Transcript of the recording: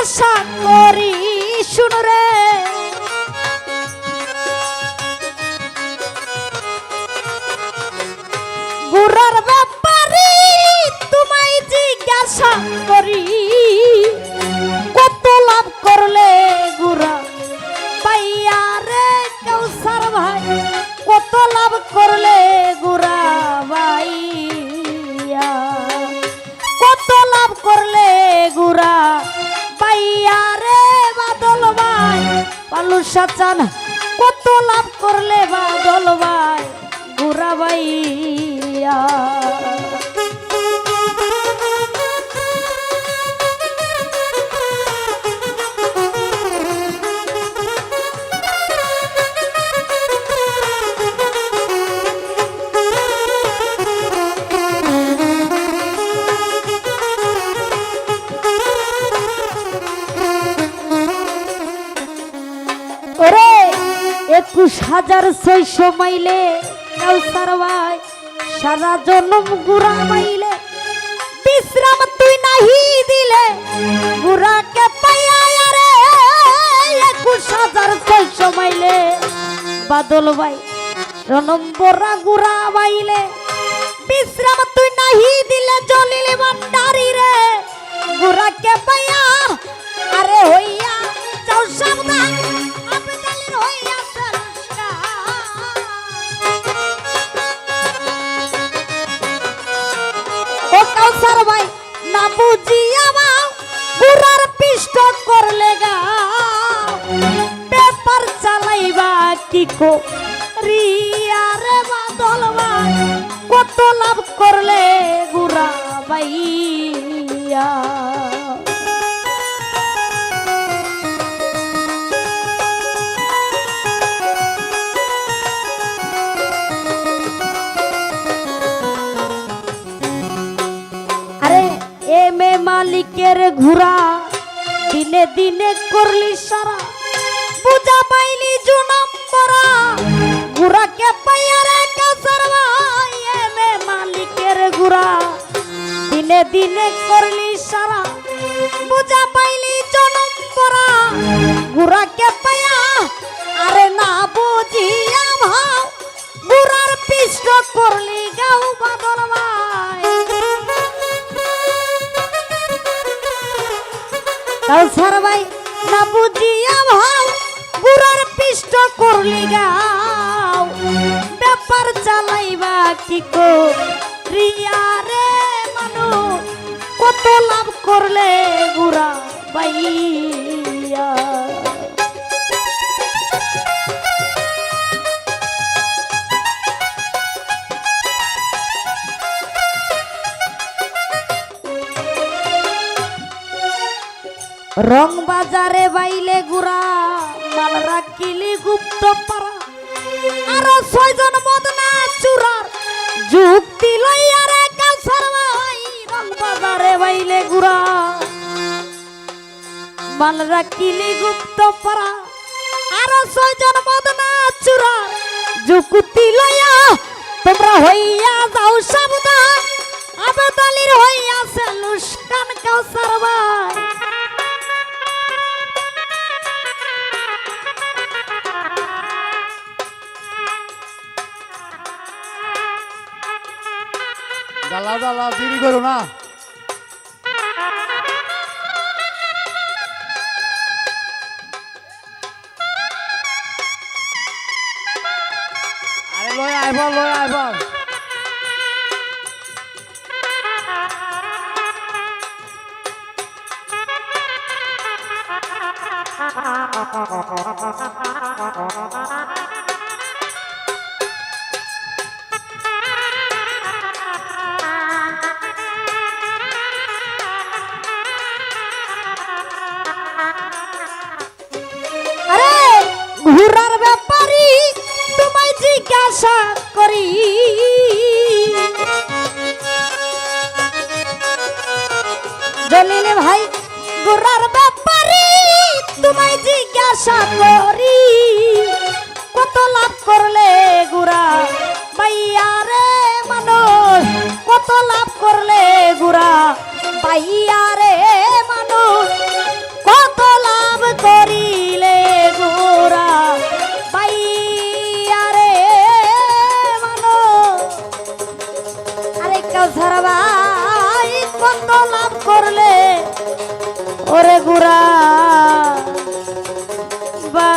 জিজ্ঞাসা করি শুন রে গুরার ব্যাপারে তোমায় জিজ্ঞাসা করি কত লাভ করলে গুরা পাইয়া রে কাউসার ভাই কত লাভ করলে গুরা ভাইয়া কত লাভ করলে গুরা পাইয়া রে বাদল ভাই পালুসা চান কত লাভ করলে বাদল ভাই গুরা ভাইয়া ওরে 21,600 মাইলে কাউসার ভাই সারা জন্ম গুরা মাইলে বিশ্রাম তুই নাহি দিলে গুরাকে পাইয়া রে 21,600 মাইলে বাদল ভাই নম্বরা গুরা মাইলে বিশ্রাম তুই নাহি দিলে জলিল ভান্ডারি রে গুরাকে পাইয়া আরে হইয়া যাও সাবধান আবেদালির হইয়া সরস্কা ও কাউসার ভাই না বুঝিয়া মাও গুরার পিষ্ট করলে গা পেপার চালাইবা কি কো রিয়া রে বাদল ভাই কত লাভ করলে গুরা ভাইয়া মালিকের ঘুরা দিনে দিনে করলি সারা বুঝা পাইলি জুনম্বরা ঘুরাকে পাইয়া রে কাউসার ভাই এমে মালিকের ঘুরা দিনে দিনে করলি সারা বুঝা পাইলি জুনম্বরা ঘুরাকে পাইয়া আরে না বুঝিয়া ভাও ঘুরার পিষ্ট করলি গাও বাদল ভাই কাউসার ভাই না বুঝিয়া ভাও গুরার পিষ্ট করলি গাও ব্যাপার চালাইবা কি কো রিয়া রে মানুষ কত লাভ করলে গুরা ভাইয়া রং বাজারে বাইলে গুড়া মাল রাখিলি গুপ্ত পারা আর 6 জন মদনা চুরার যুক্তি লইয়া রে কাউসার ভাই রং বাজারে বাইলে গুড়া মাল রাখিলি গুপ্ত পারা আর 6 জন মদনা চুরার যুক্তি লইয়া তোমরা হইয়া যাও সাবধান আবেদালির হইয়াছে লুস্কান কাউসার ভাই দালা দালা দেরি করো না আরে লয় আইবা ঘুরার ব্যাপারি তোমায় জিজ্ঞাসা করি জলিল ভাই ঘুরার ব্যাপারি তোমায় জিজ্ঞাসা করি কত লাভ করলে গুরা ভাইয়া রে মানুষ কত লাভ করলে গুরা ভাইয়া রে মানুষ কত জ্বালাই কত লাভ করলে ওরে গুড়া বা